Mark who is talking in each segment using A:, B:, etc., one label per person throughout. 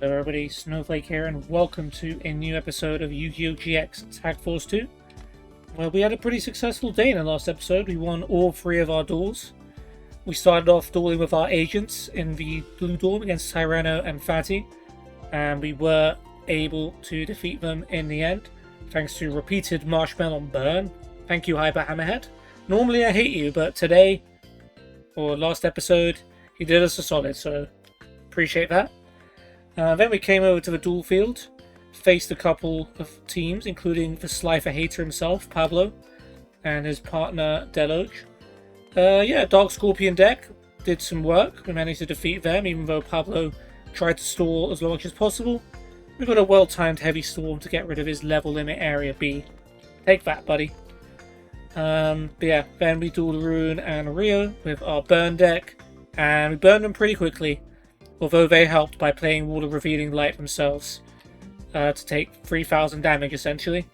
A: Hello everybody, Snowflake here, and welcome to a new episode of Yu-Gi-Oh! GX Tag Force 2. Well, we had a pretty successful day in the last episode. We won all 3 of our duels. We started off dueling with our agents in the blue duel against Tyranno and Fatty, and we were able to defeat them in the end, thanks to repeated Marshmallow Burn. Thank you, Hyper Hammerhead. Normally I hate you, but today, or last episode, he did us a solid, so appreciate that. Then we came over to the duel field, faced a couple of teams, including the Slifer Hater himself, Pablo, and his partner, Deloge. Dark Scorpion deck did some work. We managed to defeat them, even though Pablo tried to stall as long as possible. We got a well-timed Heavy Storm to get rid of his level limit area B. Take that, buddy. Then we dueled Rune and Rio with our burn deck, and we burned them pretty quickly, although they helped by playing Wall of Revealing Light themselves to take 3,000 damage essentially,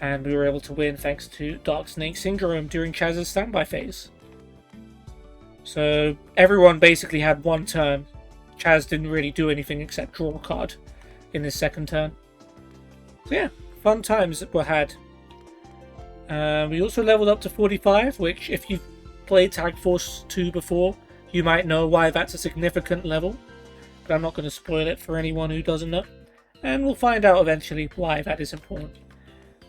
A: and we were able to win thanks to Dark Snake Syndrome during Chaz's standby phase. So everyone basically had one turn. Chaz didn't really do anything except draw a card in his second turn. So yeah, fun times were had. We also leveled up to 45, which if you've played Tag Force 2 before, you might know why that's a significant level, but I'm not going to spoil it for anyone who doesn't know, and we'll find out eventually why that is important.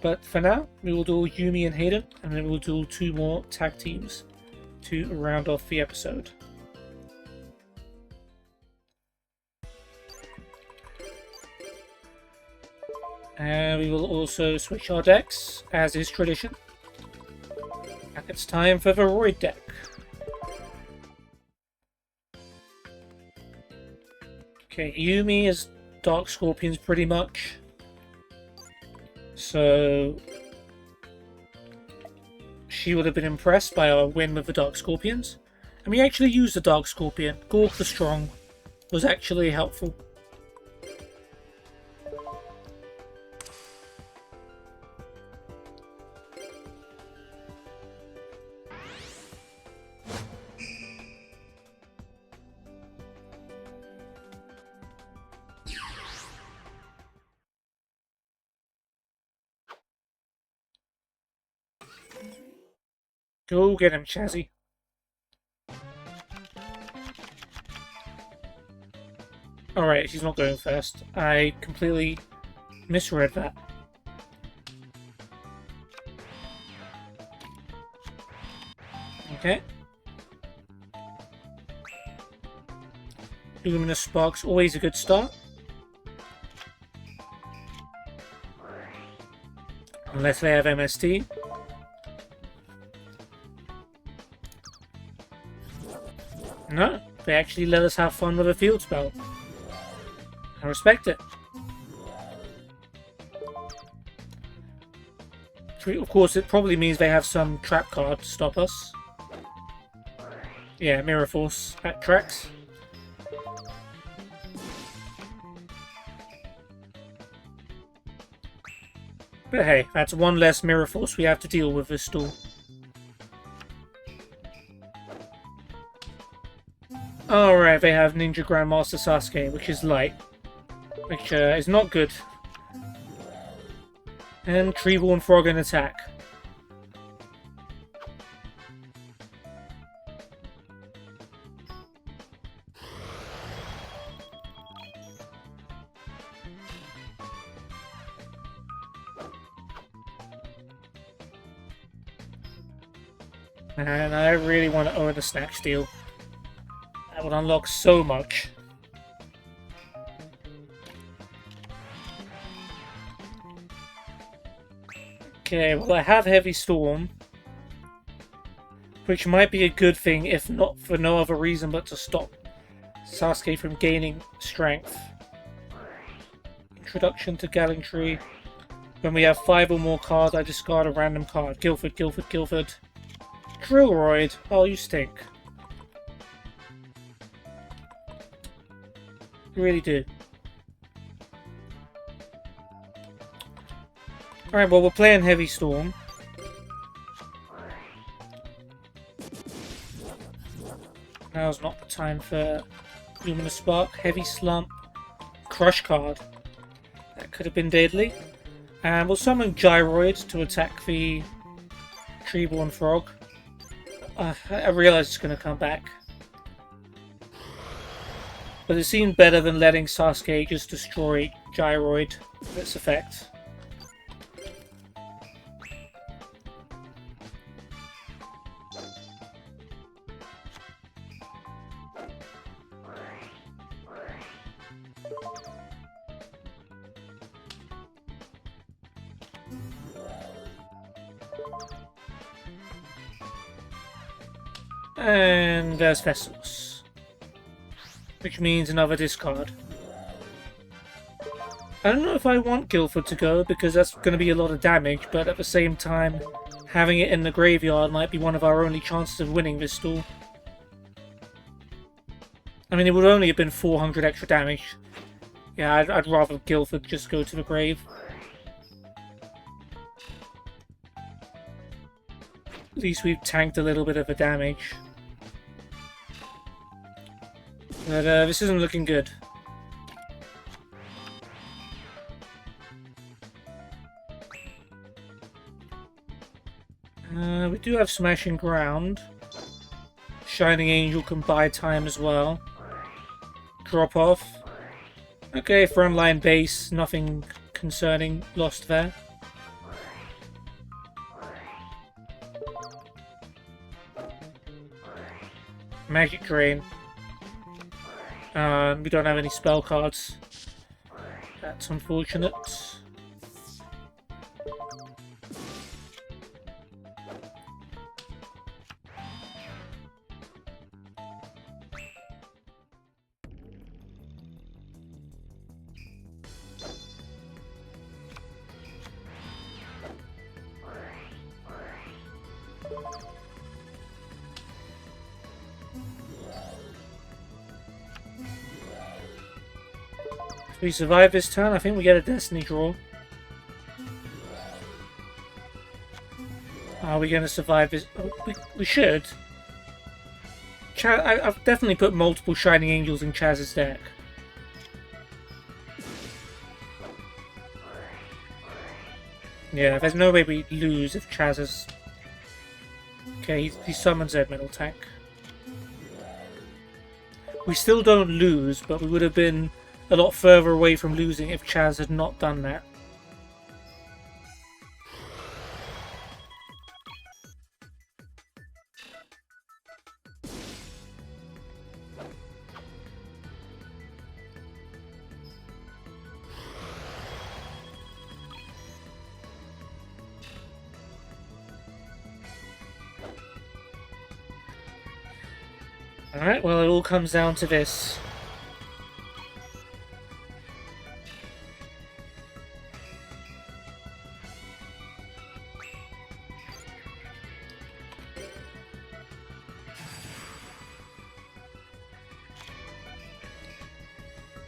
A: But for now, we will duel Yumi and Hayden, and then we'll duel 2 more tag teams to round off the episode. And we will also switch our decks, as is tradition. And it's time for the Roid deck. Okay, Yumi is Dark Scorpions pretty much. So she would have been impressed by our win with the Dark Scorpions. And we actually used the Dark Scorpion. Gork the Strong was actually helpful. Go get him, Chazzy. Alright, she's not going first. I completely misread that. Okay. Luminous Spark's always a good start. Unless they have MST. No, they actually let us have fun with a field spell. I respect it. Of course, it probably means they have some trap card to stop us. Yeah, Mirror Force at tracks. But hey, that's one less Mirror Force we have to deal with this duel. Alright, they have Ninja Grandmaster Sasuke, which is light. Which is not good. And Treeborn Frog in attack. And I really want to own a Snack Steel. That would unlock so much. Okay, well I have Heavy Storm, which might be a good thing if not for no other reason but to stop Sasuke from gaining strength. Introduction to Gallantry. When we have 5 or more cards, I discard a random card. Guilford, Guilford, Guilford. Drillroid, oh you stink. You really do. Alright, well we're playing Heavy Storm. Now's not the time for Luminous Spark. Heavy Slump. Crush card. That could have been deadly. And we'll summon Gyroid to attack the Treeborn Frog. I realise it's going to come back. But it seemed better than letting Sasuke just destroy Gyroid with its effect. And there's Vessels, which means another discard. I don't know if I want Guilford to go, because that's going to be a lot of damage, but at the same time, having it in the graveyard might be one of our only chances of winning this duel. I mean, it would only have been 400 extra damage. Yeah, I'd rather Guilford just go to the grave. At least we've tanked a little bit of the damage. But this isn't looking good. We do have Smashing Ground. Shining Angel can buy time as well. Drop off. Okay, frontline base, nothing concerning lost there. Magic Drain. We don't have any spell cards. That's unfortunate. If we survive this turn, I think we get a Destiny draw. Are we going to survive this? Oh, we should. I've definitely put multiple Shining Angels in Chaz's deck. Yeah, there's no way we lose if Chaz is... Okay, he summons Ed Metal Tank. We still don't lose, but we would have been a lot further away from losing if Chaz had not done that. Alright, well, it all comes down to this.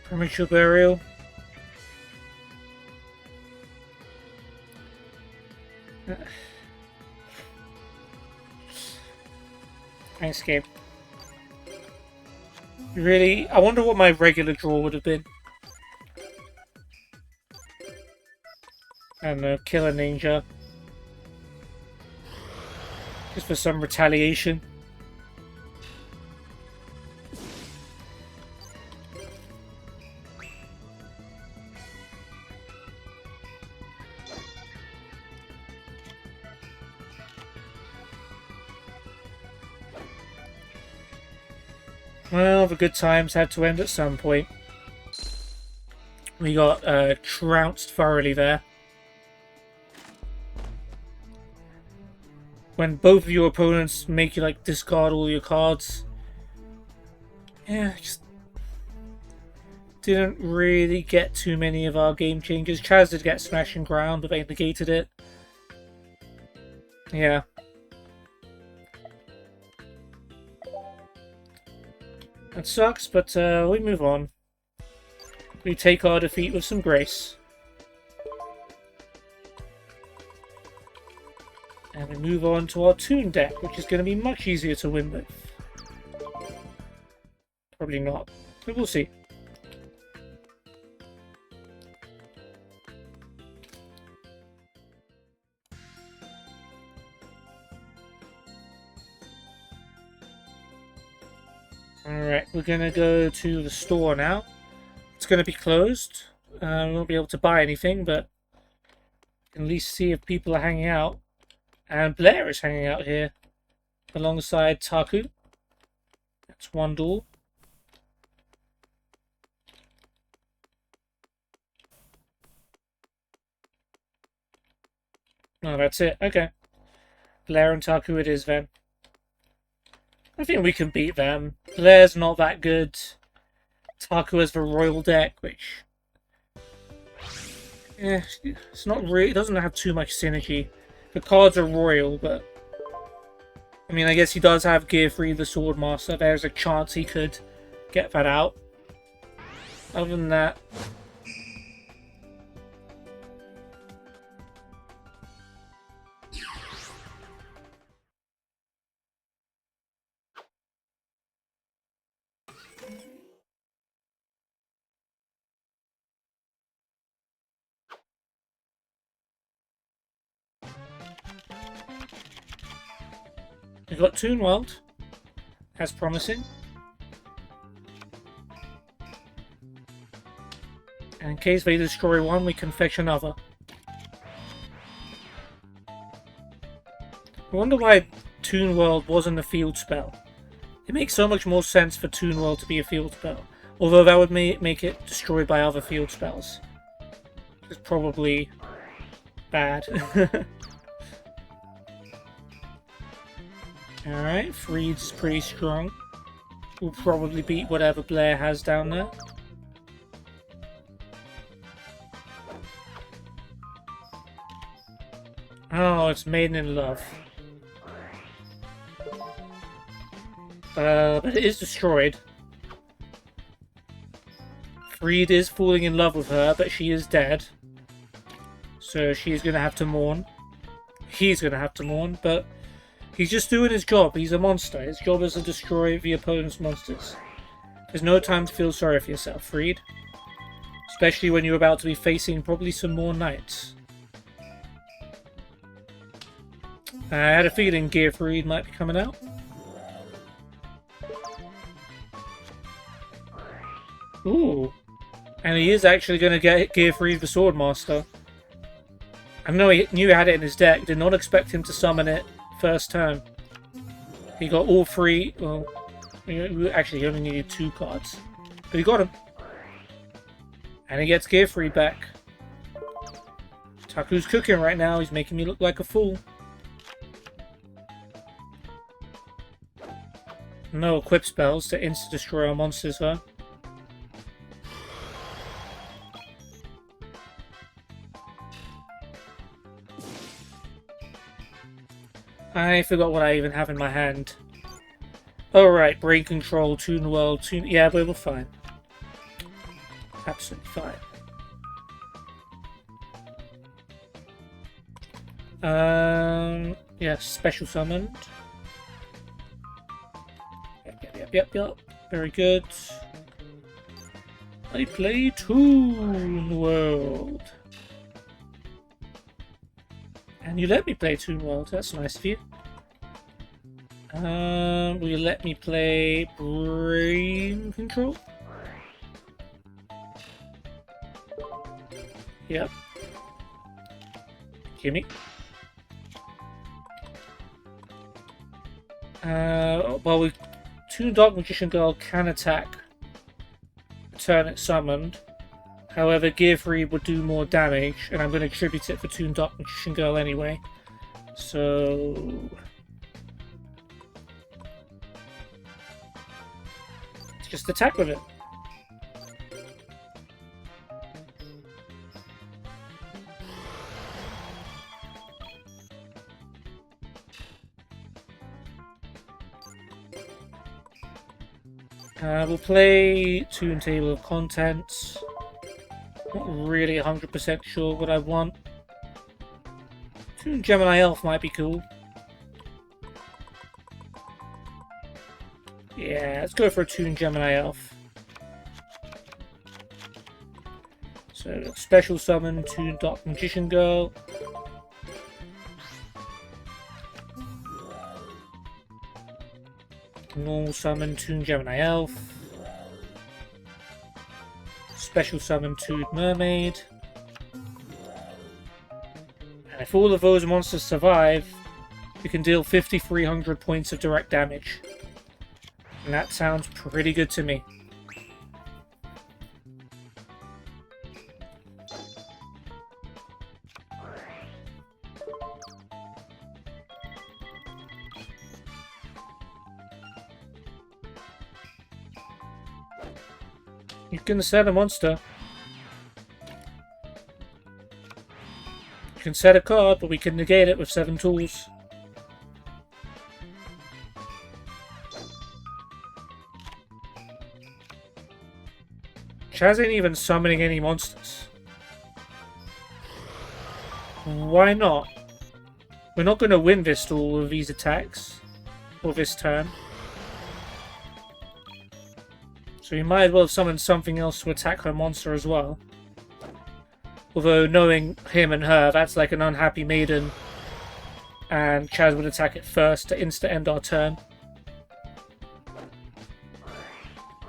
A: Premature Burial. Thanks, game. Really? I wonder what my regular draw would have been. I don't know, kill a ninja. Just for some retaliation. Well, the good times had to end at some point. We got trounced thoroughly there. When both of your opponents make you like discard all your cards. Yeah, just didn't really get too many of our game changers. Chaz did get Smashing Ground, but they negated it. Yeah. That sucks, but we move on. We take our defeat with some grace. And we move on to our Toon deck, which is going to be much easier to win with. Probably not, but we'll see. We're gonna go to the store now. It's gonna be closed. We won't be able to buy anything, but at least see if people are hanging out. And Blair is hanging out here alongside Taku. That's one door. Oh, that's it. Okay. Blair and Taku it is then. I think we can beat them. Blair's not that good. Taku has the royal deck, which... yeah, it's not really... it doesn't have too much synergy. The cards are royal, but... I mean, I guess he does have Gear 3, the Swordmaster. There's a chance he could get that out. Other than that... we've got Toon World, as promising. And in case they destroy one, we can fetch another. I wonder why Toon World wasn't a field spell. It makes so much more sense for Toon World to be a field spell. Although that would make it destroyed by other field spells. It's probably bad. Alright, Freed's pretty strong. We'll probably beat whatever Blair has down there. Oh, it's Maiden in Love. But it is destroyed. Freed is falling in love with her, but she is dead. So she's going to have to mourn. He's going to have to mourn, but he's just doing his job. He's a monster. His job is to destroy the opponent's monsters. There's no time to feel sorry for yourself, Freed. Especially when you're about to be facing probably some more knights. I had a feeling Gear Freed might be coming out. Ooh. And he is actually going to get Gear Freed the Swordmaster. I know he knew he had it in his deck. Did not expect him to summon it first turn. He got all three. Well, actually, he only needed 2 cards. But he got him. And he gets Gear Freed back. Taku's cooking right now. He's making me look like a fool. No equip spells to insta-destroy our monsters, though. I forgot what I even have in my hand. Oh right, Brain Control, Toon World, Toon... yeah, but we're fine. Absolutely fine. Yeah, Special Summoned. Yep. Very good. I play Toon World. And you let me play Toon World, that's nice of you. Will you let me play Brain Control? Yep. Gimme. Well, Toon Dark Magician Girl can attack the turn it's summoned. However, Gear 3 would do more damage, and I'm going to attribute it for Toon Dark Magician Girl anyway. So... just attack with it. We'll play Toon Table of Contents. Not really 100% sure what I want. Toon Gemini Elf might be cool. Yeah, let's go for a Toon Gemini Elf. So, Special Summon Toon Dark Magician Girl. Normal Summon Toon Gemini Elf. special summon Toon Mermaid. And if all of those monsters survive, you can deal 5,300 points of direct damage. And that sounds pretty good to me. You can set a monster. You can set a card, but we can negate it with 7 tools. Chaz ain't even summoning any monsters. Why not? We're not going to win this duel with these attacks. Or this turn. So we might as well summon something else to attack her monster as well. Although, knowing him and her, that's like an unhappy maiden. And Chaz would attack it first to insta-end our turn.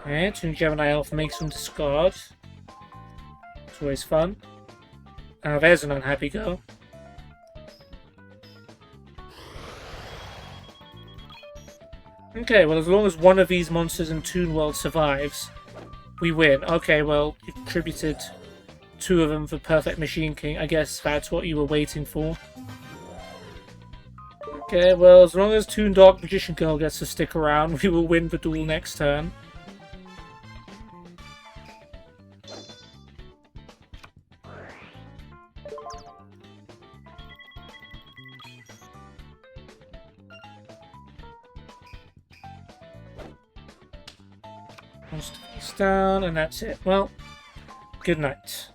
A: Okay, Toon Gemini Elf makes some discard. It's always fun. There's an unhappy girl. Okay, well, as long as one of these monsters in Toon World survives, we win. Okay, well, you contributed 2 of them for Perfect Machine King. I guess that's what you were waiting for. Okay, well, as long as Toon Dark Magician Girl gets to stick around, we will win the duel next turn. Face down, and that's it. Well, good night.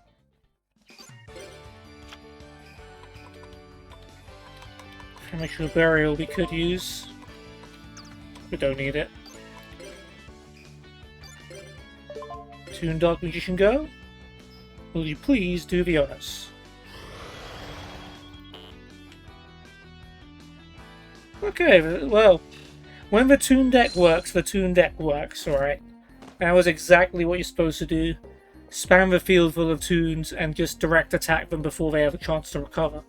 A: Premature Burial we could use. We don't need it. Toon Dark Magician Go? Will you please do the honors? Okay, well, when the Toon deck works, the Toon deck works, alright? That was exactly what you're supposed to do. Spam the field full of Toons and just direct attack them before they have a chance to recover.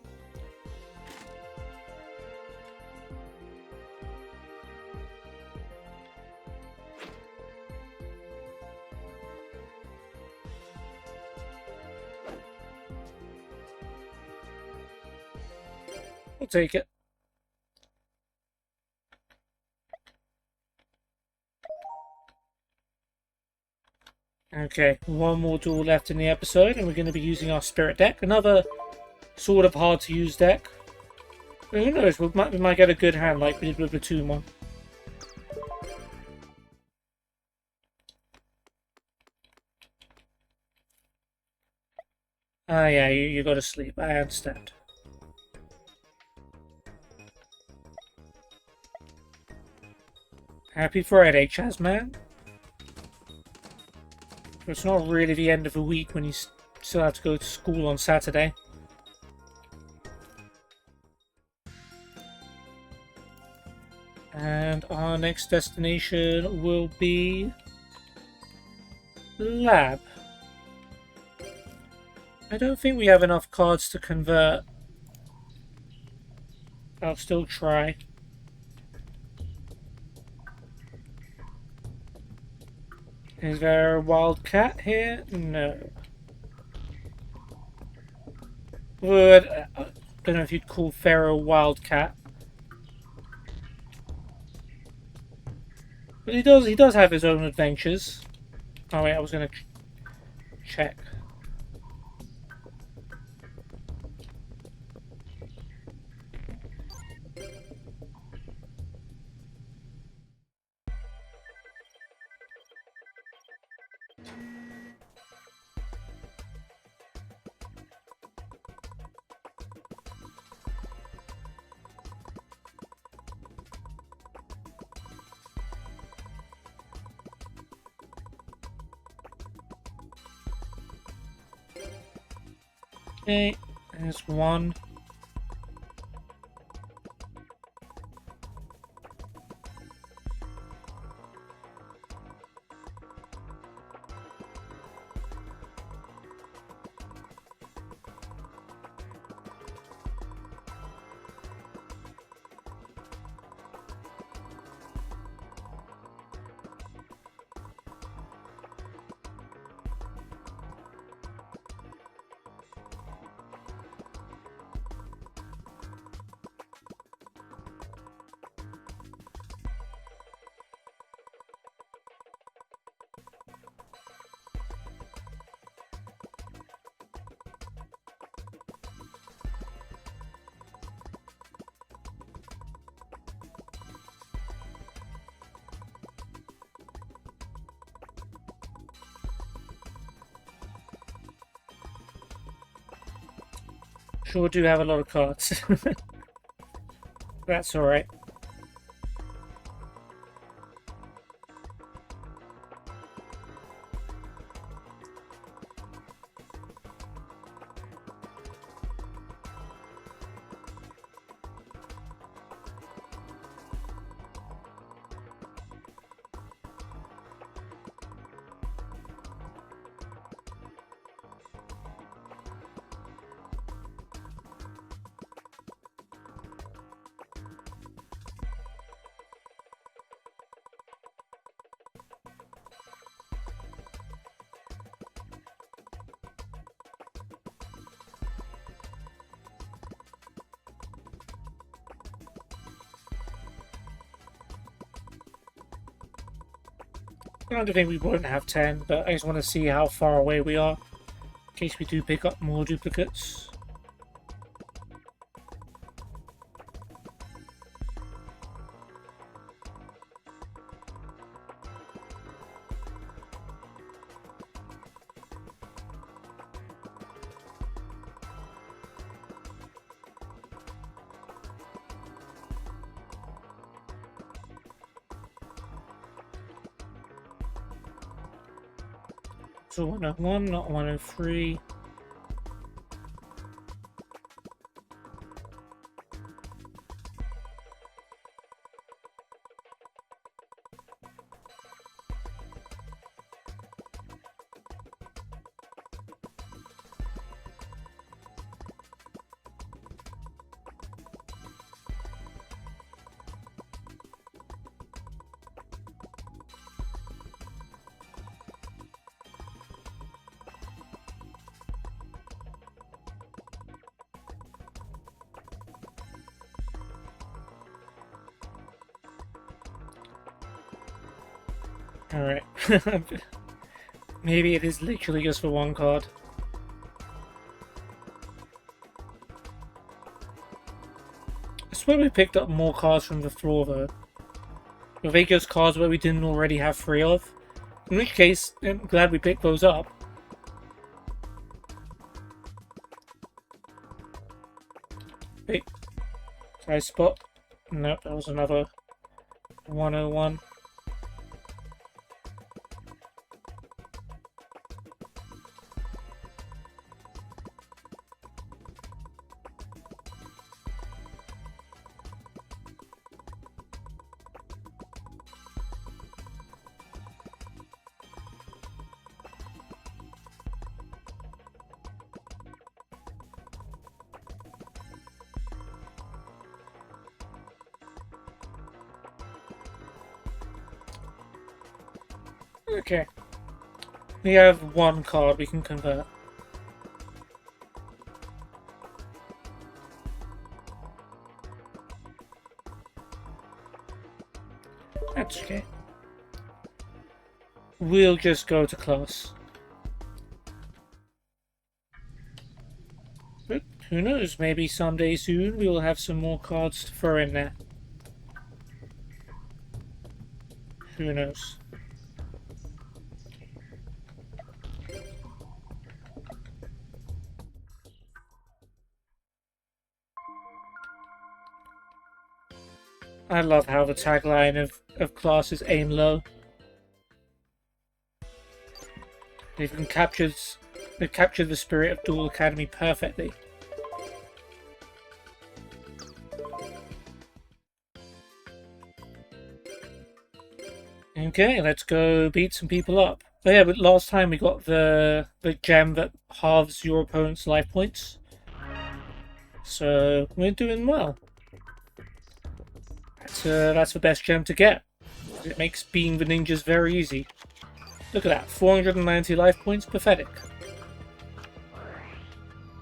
A: We'll take it. Okay, one more duel left in the episode, and we're going to be using our Spirit deck. Another sort of hard to use deck. But who knows, we might get a good hand like we did with the Toon one. Ah, yeah, you go to sleep. I understand. Happy Friday, Chazman. It's not really the end of the week when you still have to go to school on Saturday. And our next destination will be Lab. I don't think we have enough cards to convert. I'll still try. Is there a wild cat here? No. Would I don't know if you'd call Pharaoh wildcat. But he does have his own adventures. Oh wait, I was gonna check. Okay, there's one. Sure do have a lot of cards. That's alright. I don't think we won't have 10, but I just want to see how far away we are, in case we do pick up more duplicates. So 101, not 103. Alright. Maybe it is literally just for one card. I swear we picked up more cards from the floor though. Were they just cards where we didn't already have 3 of? In which case, I'm glad we picked those up. Wait. Did I spot? Nope, that was another 101. Okay. We have one card we can convert. That's okay. We'll just go to class. But who knows, maybe someday soon we'll have some more cards to throw in there. Who knows? I love how the tagline of class is aim low. They've captured the spirit of Duel Academy perfectly. Okay, let's go beat some people up. Oh yeah, but last time we got the gem that halves your opponent's life points. So we're doing well. That's the best gem to get. It makes being the ninjas very easy. Look at that, 490 life points, pathetic.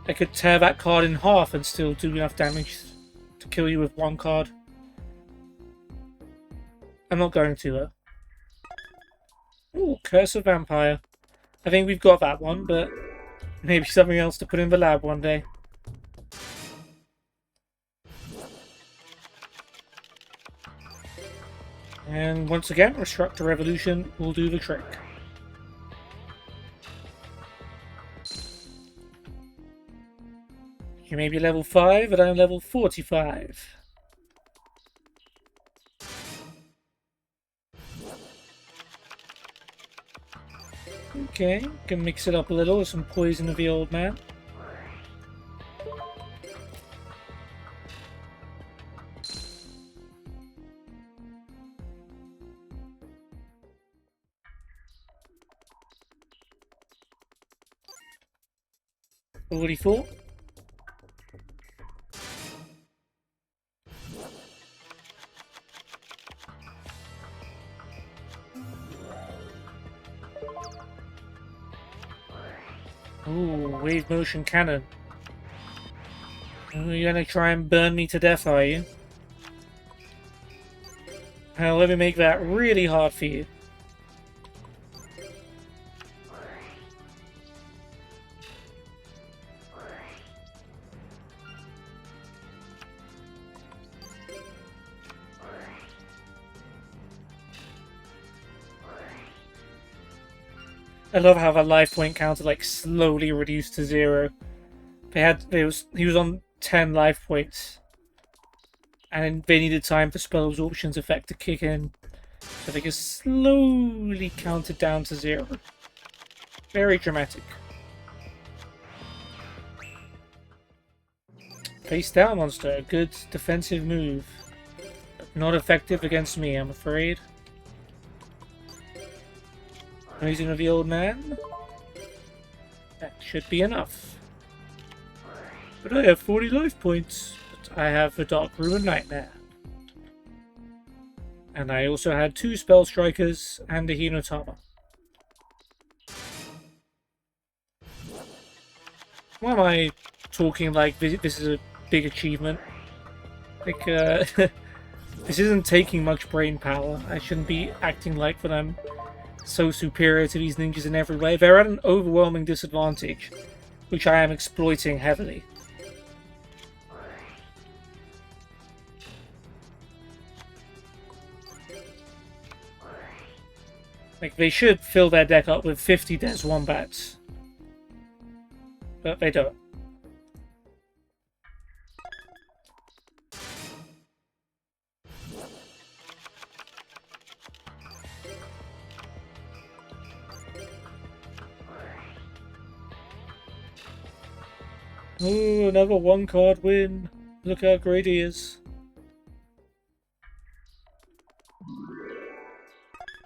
A: I could tear that card in half and still do enough damage to kill you with one card. I'm not going to though. Ooh, Curse of Vampire. I think we've got that one, but maybe something else to put in the lab one day. And once again, Restructor Revolution will do the trick. You may be level 5, but I'm level 45. Okay, can mix it up a little with some poison of the old man. Already thought. Ooh, wave motion cannon. Oh, you're gonna try and burn me to death, are you? Let me make that really hard for you. I love how the life point counter like slowly reduced to 0. He was on 10 life points, and they needed time for spell absorption's effect to kick in, so they just slowly counted down to 0. Very dramatic. Face down, monster. Good defensive move. Not effective against me, I'm afraid. Poison of the old man. That should be enough. But I have 40 life points. But I have the Dark Ruin Nightmare. And I also had 2 Spell Strikers and a Hinotama. Why am I talking like this is a big achievement? Like, this isn't taking much brain power. I shouldn't be acting like that I'm so superior to these ninjas in every way. They're at an overwhelming disadvantage, which I am exploiting heavily. Like, they should fill their deck up with 50 Des Wombats. But they don't. Ooh, another 1-card win. Look how great he is.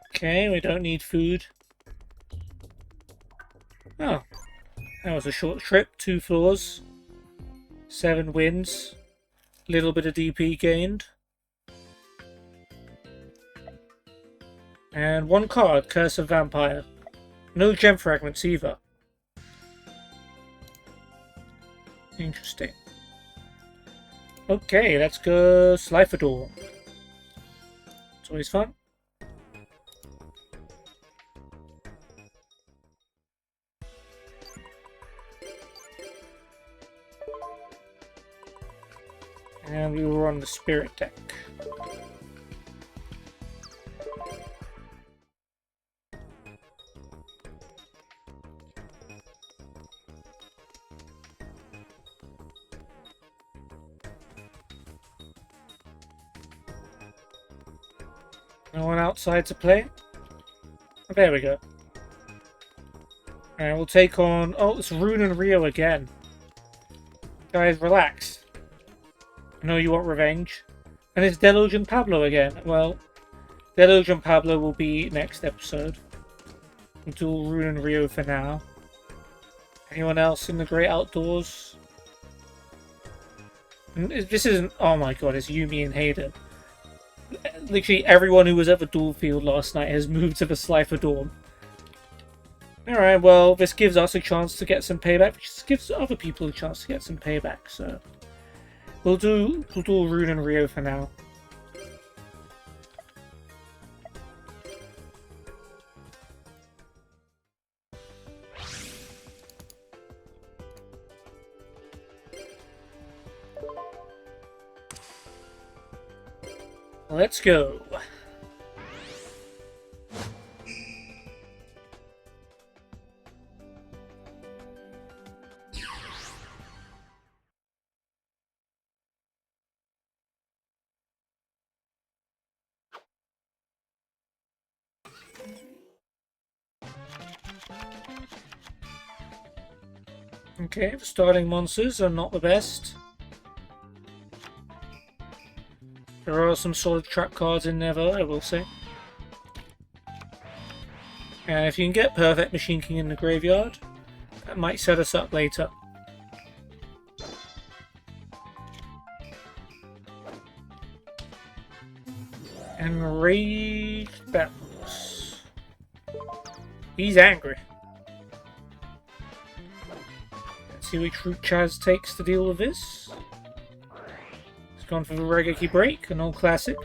A: Okay, we don't need food. Oh, that was a short trip. 2 floors. 7 wins. Little bit of DP gained. And 1 card, Curse of Vampire. No gem fragments either. Interesting. Okay, let's go Sliferdawn. It's always fun. And we were on the Spirit deck. No one outside to play? Oh, there we go. And we'll take on... Oh, it's Rune and Rio again. Guys, relax. I know you want revenge. And it's Deluge and Pablo again. Well, Deluge and Pablo will be next episode. We'll do Rune and Rio for now. Anyone else in the great outdoors? This isn't... Oh my god, it's Yumi and Hayden. Literally everyone who was at the duel field last night has moved to the Sliferdawn. Alright, well, this gives us a chance to get some payback, which gives other people a chance to get some payback, so... We'll do Rune and Rio for now. Let's go. Okay, the starting monsters are not the best. There are some solid trap cards in there though, I will say. And if you can get Perfect Machine King in the graveyard, that might set us up later. Enraged Battles. He's angry. Let's see which route Chaz takes to deal with this. He's gone for the Regeki Break, an old classic.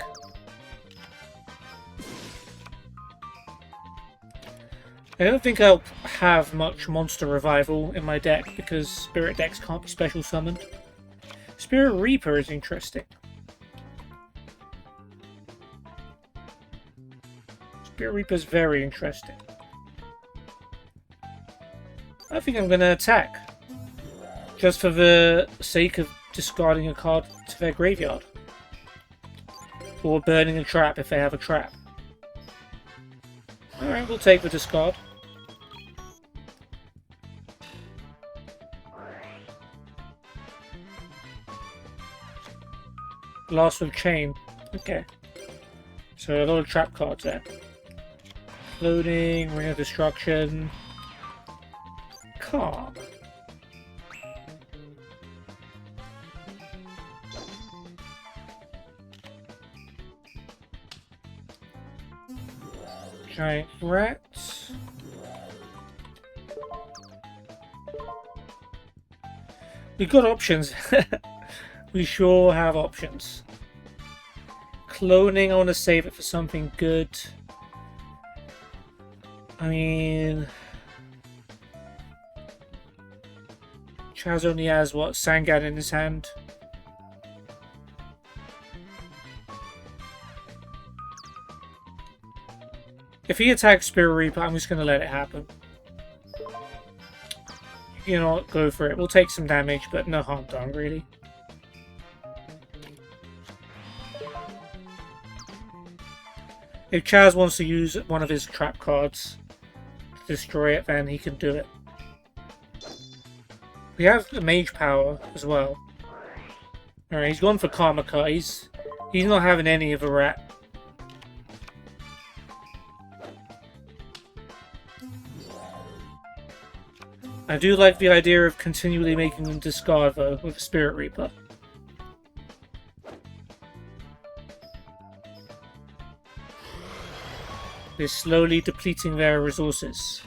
A: I don't think I'll have much Monster Revival in my deck because Spirit decks can't be special summoned. Spirit Reaper is interesting. Spirit Reaper's very interesting. I think I'm going to attack. Just for the sake of discarding a card to their graveyard. Or burning a trap if they have a trap. Alright, we'll take the discard. Blast with Chain. Okay. So a lot of trap cards there. Loading, Ring of Destruction. Calm. Giant Rat. We've got options. We sure have options. Cloning, I want to save it for something good. I mean... Chaz only has, what, Sangan in his hand? If he attacks Spirit Reaper, I'm just going to let it happen. You know what, go for it. We'll take some damage, but no harm done, really. If Chaz wants to use one of his trap cards to destroy it, then he can do it. We have the Mage Power as well. Alright, he's gone for Karmaka. He's not having any of a rat. I do like the idea of continually making them discard, though, with Spirit Reaper. They're slowly depleting their resources.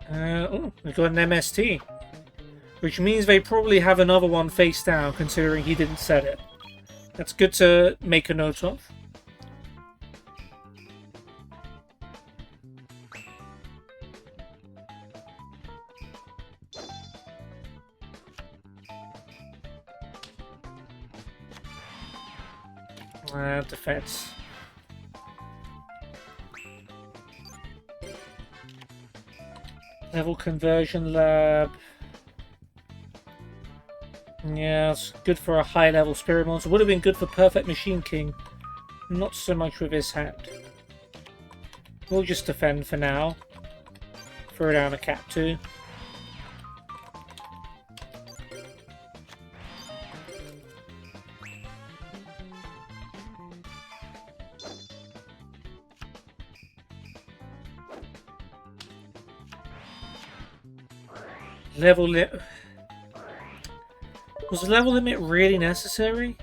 A: Oh, we got an MST. Which means they probably have another one face down, considering he didn't set it. That's good to make a note of. Defense. Level Conversion Lab. Yeah, it's good for a high level Spirit Monster. Would have been good for Perfect Machine King. Not so much with his hand. We'll just defend for now. Throw down a Cat 2. Level limit. Was the level limit really necessary?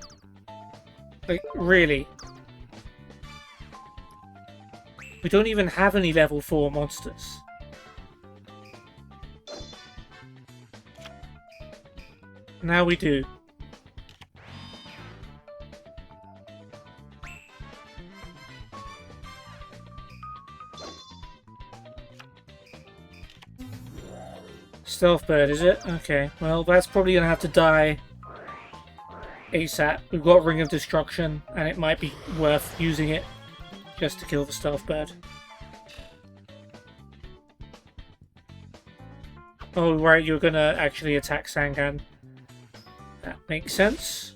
A: Like, really? We don't even have any level 4 monsters. Now we do. Stealth Bird, is it? Okay, well, that's probably going to have to die ASAP. We've got Ring of Destruction, and it might be worth using it just to kill the Stealth Bird. Oh, right, you're going to actually attack Sangan. That makes sense.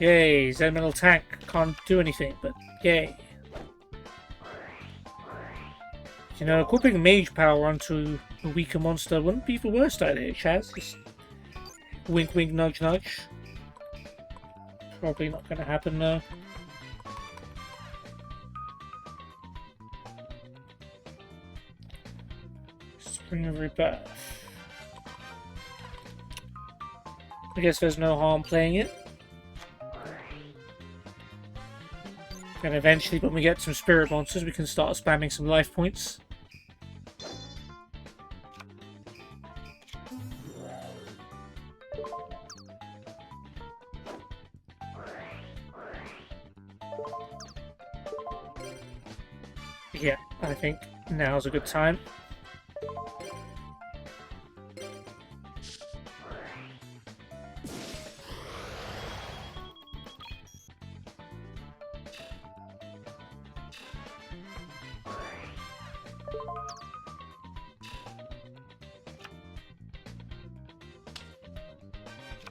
A: Yay, Zen Metal Tank can't do anything, but yay. You know, equipping Mage Power onto a weaker monster wouldn't be the worst idea, Chaz. Just wink wink nudge nudge. Probably not going to happen though. Spring of Rebirth. I guess there's no harm playing it. And eventually, when we get some spirit monsters, we can start spamming some life points. Yeah, I think now's a good time.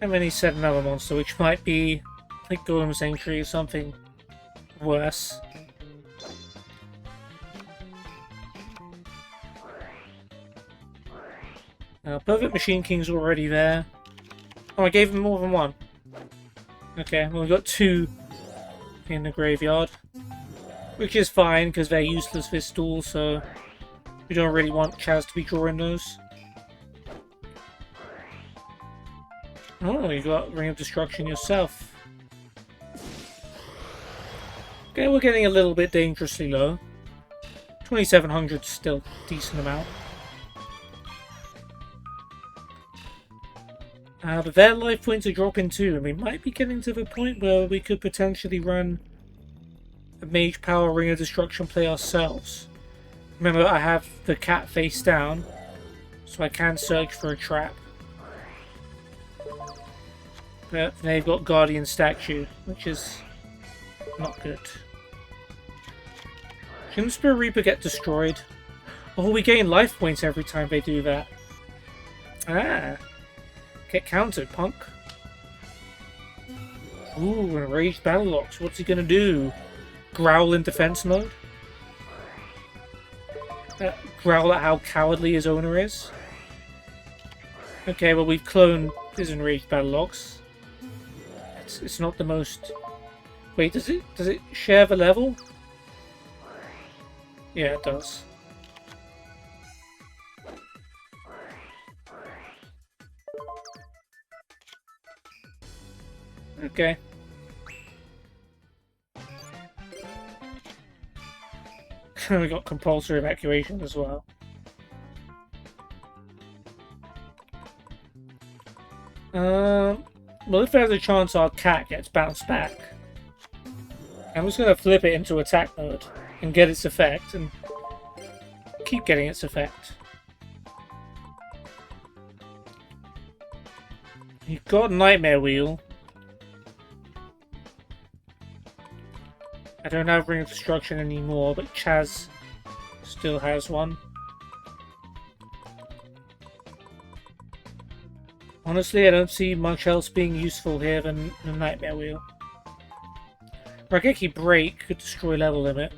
A: And then he said another monster, which might be like Golem Sanctuary or something worse. Perfect Machine King's already there. Oh, I gave him more than one. Okay, well, we got two in the graveyard. Which is fine, because they're useless this duel, so we don't really want Chaz to be drawing those. Oh, you got Ring of Destruction yourself. Okay, we're getting a little bit dangerously low. 2,700 is still a decent amount. But their life points are dropping too, and we might be getting to the point where we could potentially run a Mage Power Ring of Destruction play ourselves. Remember, I have the cat face down, so I can search for a trap. But they've got Guardian Statue, which is not good. Shouldn't Spirit Reaper get destroyed? Oh, we gain life points every time they do that. Ah. Get countered, punk. Ooh, Enraged Battlelocks. What's he gonna do? Growl in defense mode? Growl at how cowardly his owner is? Okay, well, we've cloned his Enraged Battlelocks. It's not the most... Wait, does it share the level? Yeah, it does. Okay. We got compulsory evacuation as well. Well, if there's a chance our cat gets bounced back, I'm just going to flip it into attack mode and get its effect, and keep getting its effect. You've got Nightmare Wheel. I don't have Ring of Destruction anymore, but Chaz still has one. Honestly, I don't see much else being useful here than the Nightmare Wheel. Raigeki Break could destroy level limit.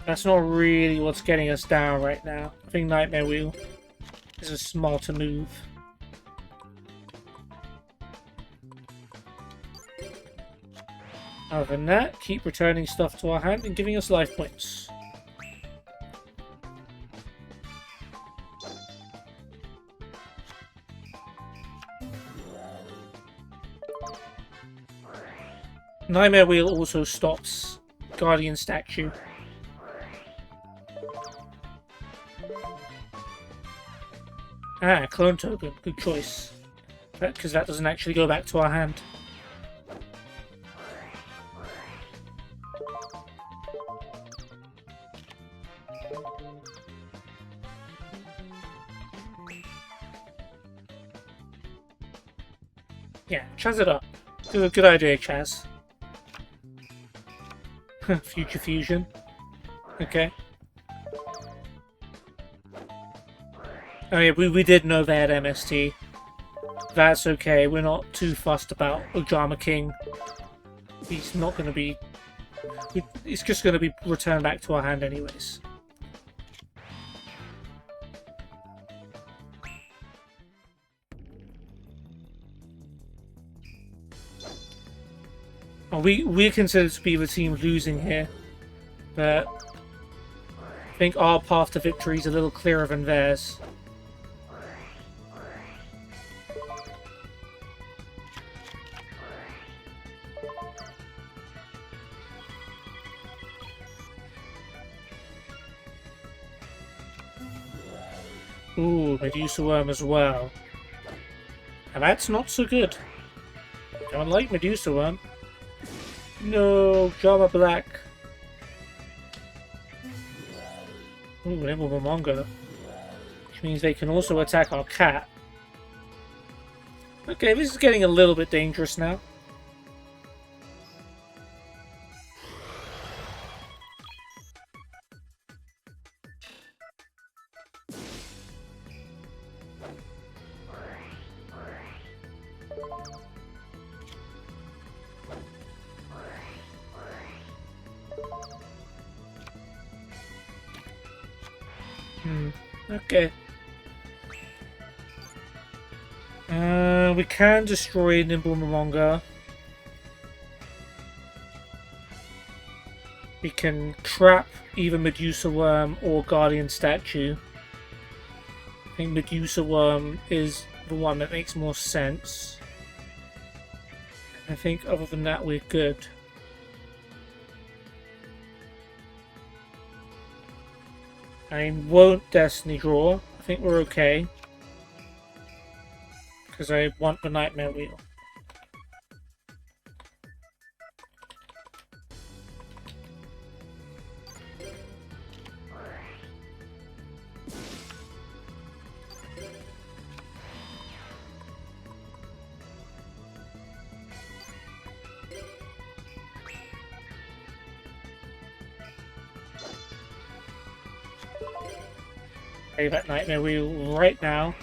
A: That's not really what's getting us down right now. I think Nightmare Wheel is a smarter move. Other than that, keep returning stuff to our hand and giving us life points. Nightmare Wheel also stops Guardian Statue. Ah, Clone Token. Good choice. Because that doesn't actually go back to our hand. Yeah, Chaz it up. Good idea, Chaz. Future Fusion. Okay. Oh yeah, we did know they had MST. that's okay. We're not too fussed about Ojama King. He's not going to be... It's just going to be returned back to our hand anyways. Oh, we're considered to be the team losing here, but I think our path to victory is a little clearer than theirs. Ooh, Medusa Worm as well. And that's not so good. Don't like Medusa Worm. No, Java Black. Ooh, Nimble Momonga. Which means they can also attack our cat. Okay, this is getting a little bit dangerous now. Okay. We can destroy Nimble Momonga. We can trap either Medusa Worm or Guardian Statue. I think Medusa Worm is the one that makes more sense. I think other than that we're good. I won't Destiny Draw. I think we're okay. Because I want the Nightmare Wheel. Play that Nightmare Wheel right now.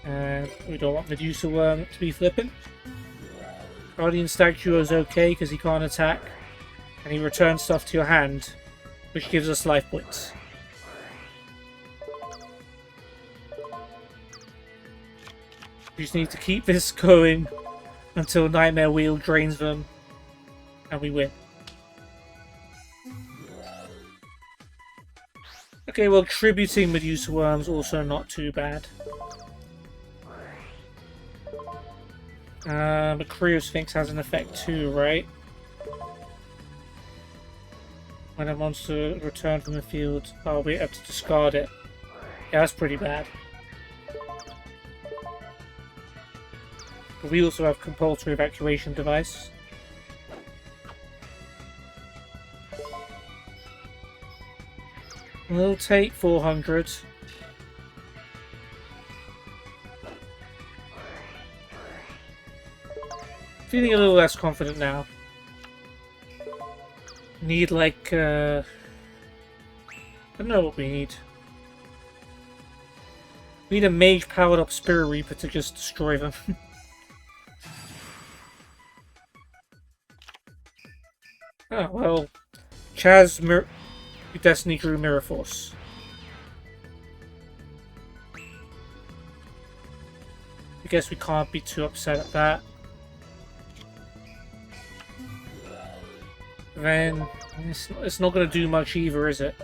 A: And we don't want Medusa Worm to be flipping. Guardian Statue is okay because he can't attack. And he returns stuff to your hand, which gives us life points. We just need to keep this going until Nightmare Wheel drains them and we win. Okay, well, tributing Medusa Worm's also not too bad. But Cryosphinx has an effect too, right? When a monster returned from the field, oh, we have to discard it. Yeah, that's pretty bad. But we also have compulsory evacuation device. We'll take 400. Feeling a little less confident now. Need like, I don't know what we need. We need a mage powered up Spirit Reaper to just destroy them. Oh, well. Chaz Destiny drew Mirror Force. I guess we can't be too upset at that. Then it's not going to do much either, is it?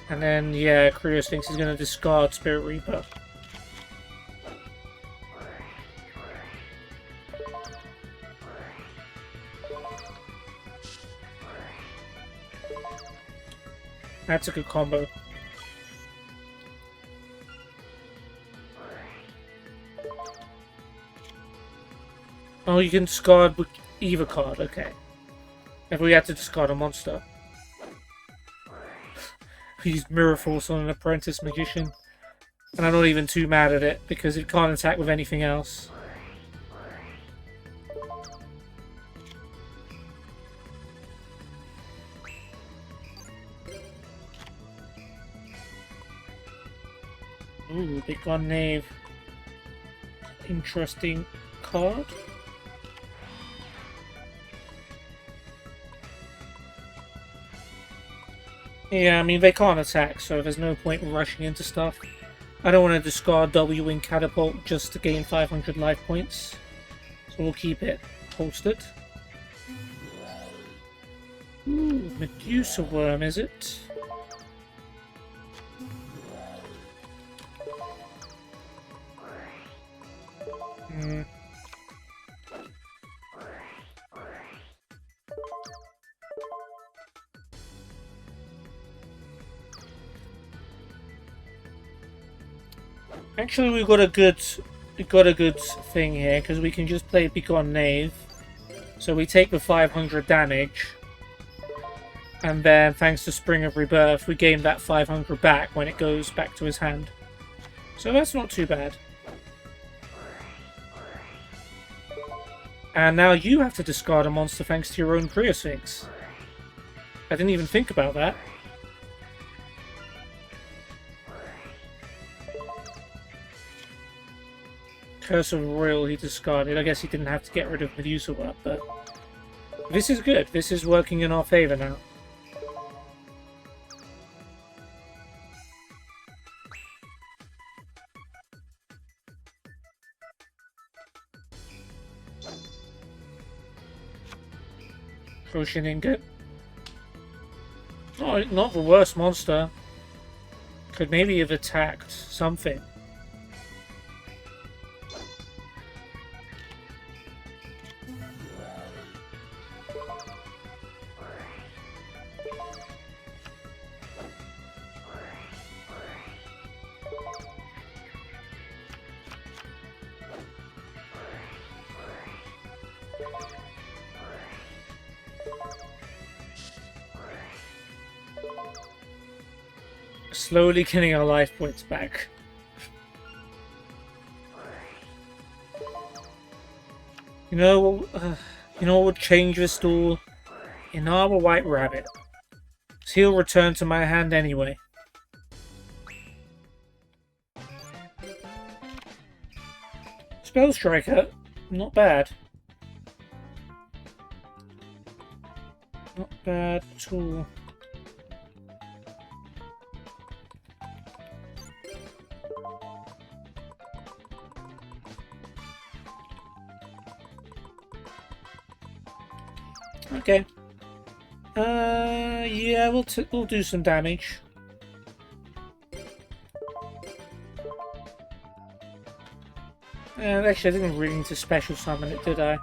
A: And then, yeah, Cryosphinx is going to discard Spirit Reaper. That's a good combo. Oh, you can discard with either card, okay. If we had to discard a monster. We used Mirror Force on an Apprentice Magician. And I'm not even too mad at it, because it can't attack with anything else. Ooh, big gun knave. Interesting card. Yeah, I mean, they can't attack, so there's no point in rushing into stuff. I don't want to discard W-Wing Catapult just to gain 500 life points. So we'll keep it holstered. Ooh, Medusa Worm, is it? Hmm. Actually, we got a good thing here because we can just play Begone Knave. So we take the 500 damage, and then thanks to Spring of Rebirth, we gain that 500 back when it goes back to his hand. So that's not too bad. And now you have to discard a monster thanks to your own Cryosphinx. I didn't even think about that. Curse of Royal he discarded. I guess he didn't have to get rid of Medusa Worm, but this is good. This is working in our favour now. Crochet Ingot. Not the worst monster. Could maybe have attacked something. Slowly getting our life points back. You know what would change this duel? Inaba White Rabbit. So he'll return to my hand anyway. Spell Striker, not bad. Not bad at all. Okay. Yeah, we'll do some damage. And actually, I didn't really need to special summon it, did I?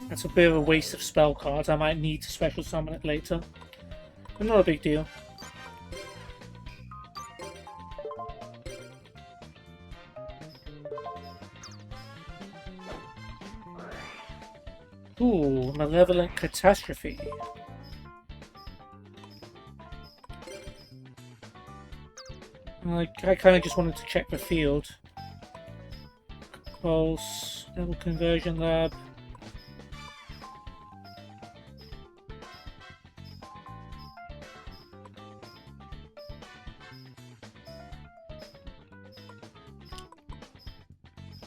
A: That's a bit of a waste of spell cards. I might need to special summon it later. But not a big deal. Ooh, Malevolent Catastrophe. I kind of just wanted to check the field. Pulse, Level Conversion Lab.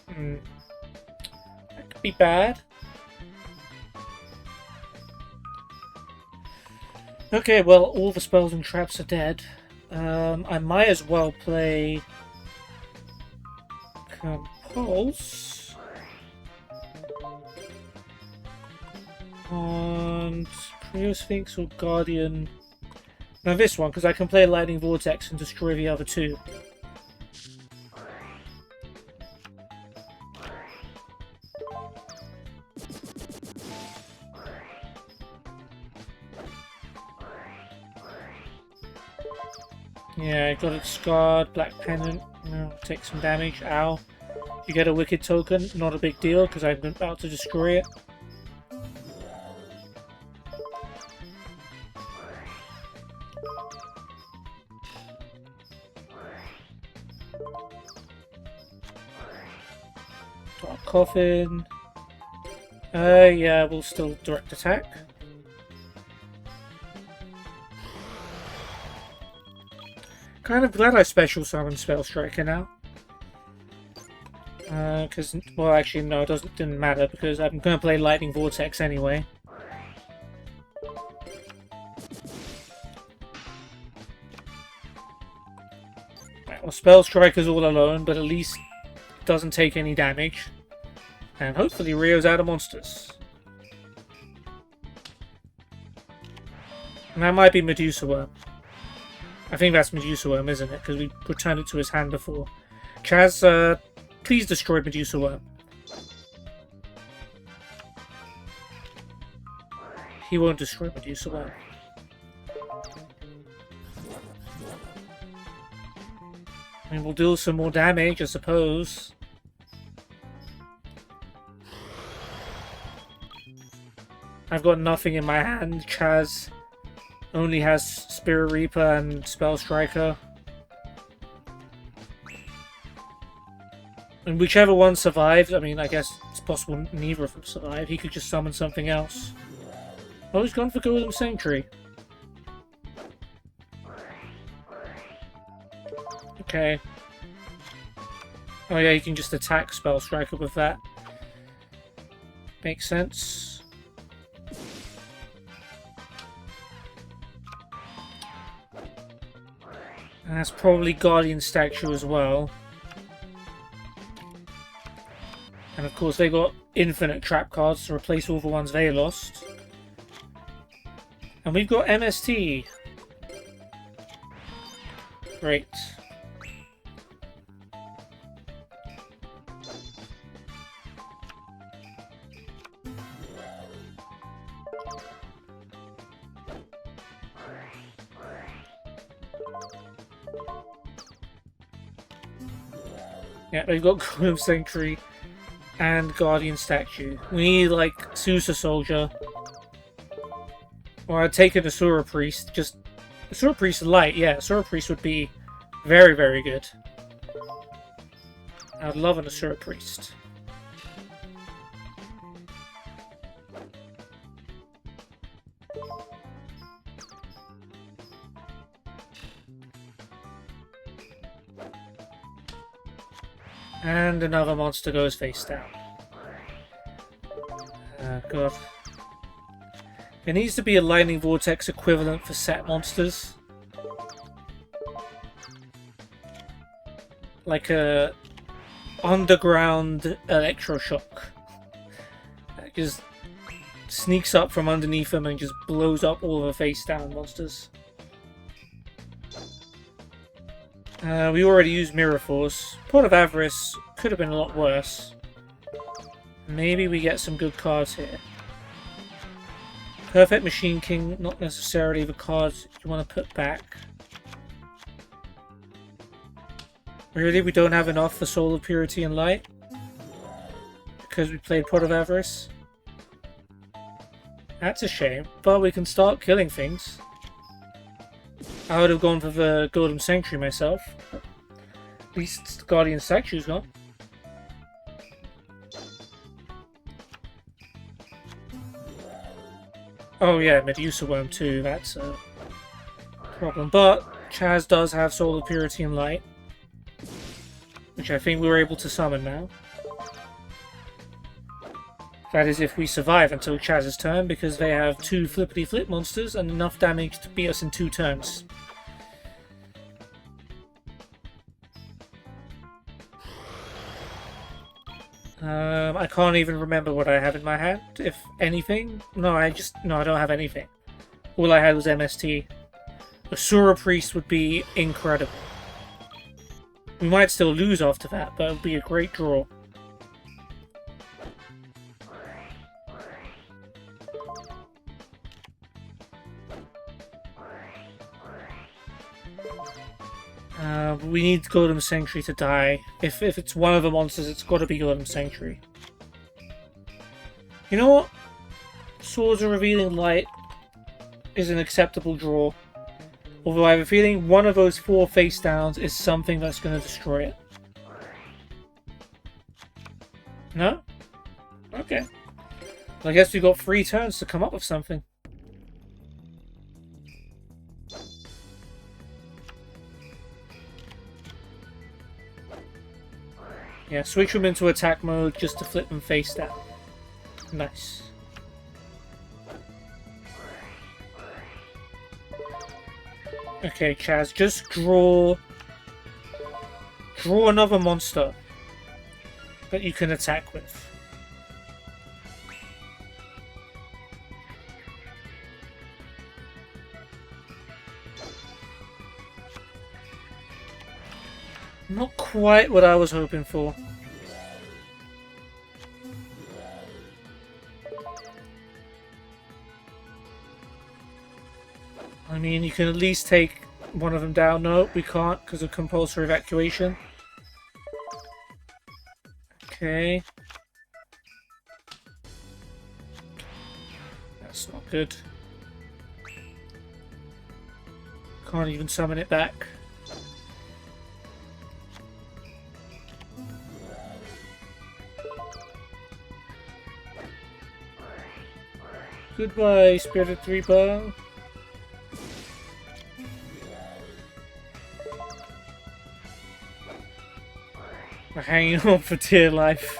A: That could be bad. Okay, well, all the spells and traps are dead. I might as well play Compulse and Cryosphinx or Guardian. No, this one, because I can play Lightning Vortex and destroy the other two. Yeah, I got it scarred, Black Pendant, take some damage, ow. You get a Wicked token, not a big deal, because I'm about to destroy it. Dark Coffin. Yeah, we'll still direct attack. Kind of glad I special summoned Spell Striker now. Because, well, actually, no, didn't matter, because I'm going to play Lightning Vortex anyway. Right, well, Spell Striker's all alone, but at least it doesn't take any damage. And hopefully Rio's out of monsters. And that might be Medusa Worm. I think that's Medusa Worm, isn't it? Because we returned it to his hand before. Chaz, please destroy Medusa Worm. He won't destroy Medusa Worm. I mean, we'll deal some more damage, I suppose. I've got nothing in my hand. Chaz only has Spirit Reaper and Spell Striker. And whichever one survives, I mean, I guess it's possible neither of them survive. He could just summon something else. Oh, he's gone for Golem Sanctuary. Okay. Oh yeah, you can just attack Spell Striker with that. Makes sense. And that's probably Guardian Statue as well. And of course they got infinite trap cards to replace all the ones they lost. And we've got MST. Great. Yeah, they've got Golem Sanctuary and Guardian Statue. We need, like, Susa Soldier. Or I'd take an Asura Priest. Just Asura Priest light, yeah. Asura Priest would be very, very good. I'd love an Asura Priest. And another monster goes face down. God. There needs to be a Lightning Vortex equivalent for set monsters. Like a underground electroshock. That just sneaks up from underneath them and just blows up all the face down monsters. We already used Mirror Force. Pot of Avarice could have been a lot worse. Maybe we get some good cards here. Perfect Machine King, not necessarily the cards you want to put back. Really, we don't have enough for Soul of Purity and Light? Because we played Pot of Avarice? That's a shame, but we can start killing things. I would have gone for the Golem Sanctuary myself. At least Guardian Statue's gone. Oh yeah, Medusa Worm too, that's a problem. But Chaz does have Soul of Purity and Light, which I think we were able to summon now. That is if we survive until Chaz's turn, because they have 2 flippity-flip monsters and enough damage to beat us in 2 turns. I can't even remember what I have in my hand, if anything. No, I don't have anything. All I had was MST. Asura Priest would be incredible. We might still lose after that, but it would be a great draw. We need Golem Sanctuary to die. If it's one of the monsters, it's got to be Golem Sanctuary. You know what? Swords of Revealing Light is an acceptable draw. Although I have a feeling one of those 4 face downs is something that's going to destroy it. No? Okay. I guess we've got 3 turns to come up with something. Yeah, switch them into attack mode just to flip them face down. Nice. Okay, Chaz, just draw another monster that you can attack with. Not quite what I was hoping for. I mean, you can at least take one of them down. No, we can't because of compulsory evacuation. Okay. That's not good. Can't even summon it back. Goodbye, Spirit Reaper. We're hanging on for dear life.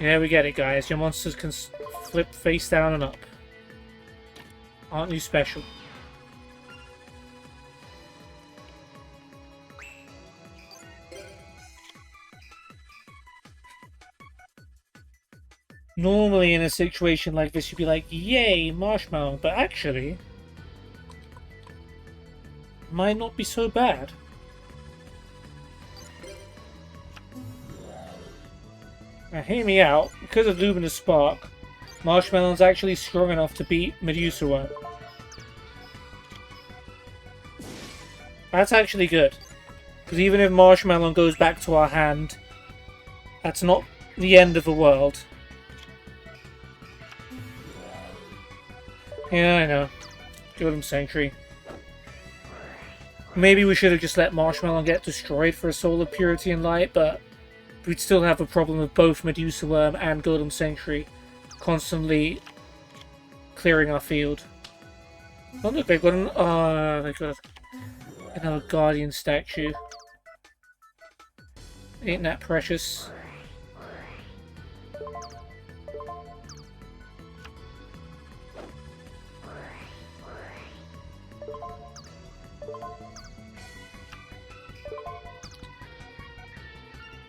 A: Yeah, we get it, guys. Your monsters can flip face down and up. Aren't you special? Normally in a situation like this you'd be like, yay, marshmallow, but actually might not be so bad. Now hear me out, because of Luminous Spark, Marshmallow's actually strong enough to beat Medusa Worm. That's actually good. Because even if Marshmallow goes back to our hand, that's not the end of the world. Yeah, I know. Golden Sanctuary. Maybe we should have just let Marshmallow get destroyed for a Soul of Purity and Light, but we'd still have a problem with both Medusa Worm and Golden Sanctuary constantly clearing our field. Oh look, they've got they got another Guardian statue. Ain't that precious?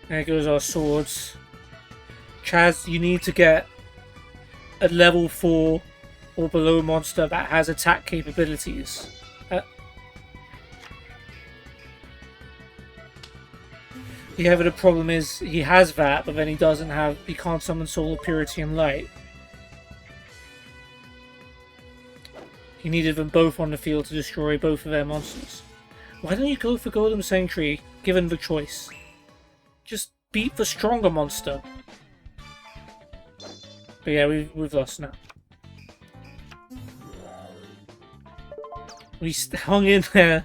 A: There goes our swords. Chaz, you need to get a level 4 or below monster that has attack capabilities. The problem is he has that, but then he can't summon Soul of Purity and Light. He needed them both on the field to destroy both of their monsters. Why don't you go for Golden Sanctuary, given the choice? Just beat the stronger monster. But yeah, we've lost now. We hung in there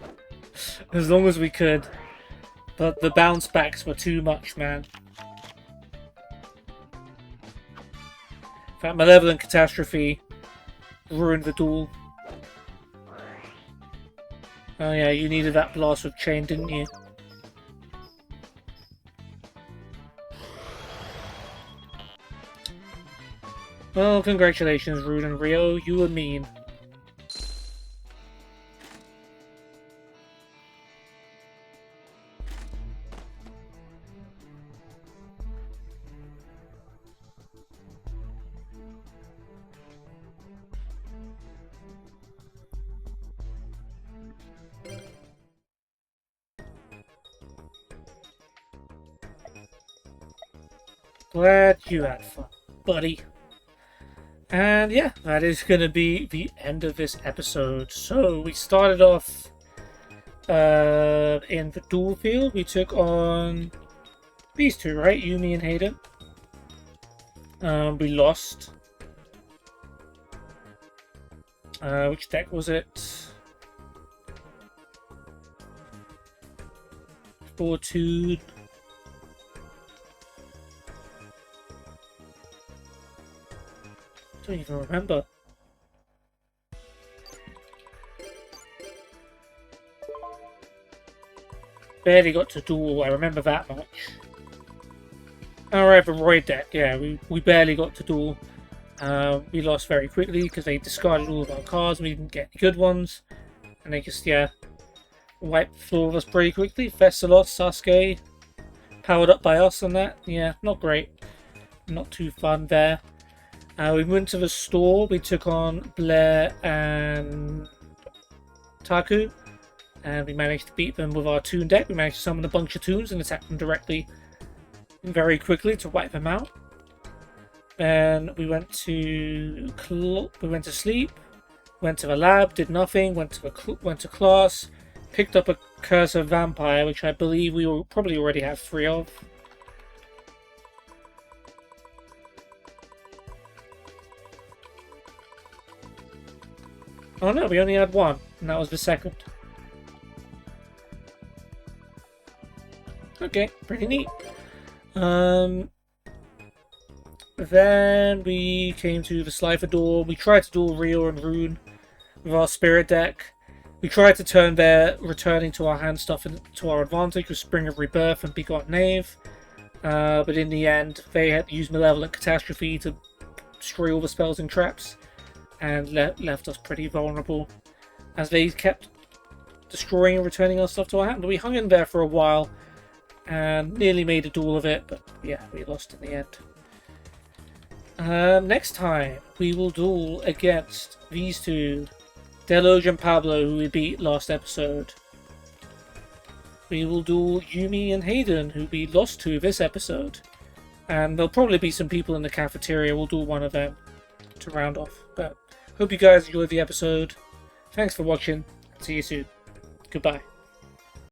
A: as long as we could, but the bounce backs were too much, man. In fact, Malevolent Catastrophe ruined the duel. Oh yeah, you needed that blast with chain, didn't you? Well, congratulations, Rune and Rio. You were mean. Glad you had fun, buddy. And yeah, that is going to be the end of this episode. So we started off in the duel field. We took on these two, right? Yumi and Hayden. We lost. Which deck was it? 4-2. I don't even remember. barely got to duel, I remember that much. Our Void deck, yeah, we barely got to duel. We lost very quickly because they discarded all of our cards and we didn't get any good ones. And they just, yeah, wiped the floor of us pretty quickly. Vesselot, Sasuke, powered up by us and that. Yeah, not great. Not too fun there. We went to the store. We took on Blair and Taku. And we managed to beat them with our Toon deck. We managed to summon a bunch of Toons and attack them directly very quickly to wipe them out. Then we went to sleep. Went to the lab, did nothing. Went to class. Picked up a Curse of Vampire, which I believe we will probably already have 3 of. Oh no, we only had 1, and that was the second. Okay, pretty neat. Then we came to the Slifer door. We tried to duel Rio and Rune with our Spirit deck. We tried to turn their returning to our hand stuff to our advantage with Spring of Rebirth and Begot Knave. But in the end, they had to use Malevolent Catastrophe to destroy all the spells and traps. And left us pretty vulnerable as they kept destroying and returning our stuff to our hand. We hung in there for a while and nearly made a duel of it, but yeah, we lost in the end. Next time, we will duel against these two, Deluge and Pablo, who we beat last episode. We will duel Yumi and Hayden, who we lost to this episode. And there'll probably be some people in the cafeteria. We'll duel one of them to round off. But hope you guys enjoyed the episode. Thanks for watching. See you soon. Goodbye.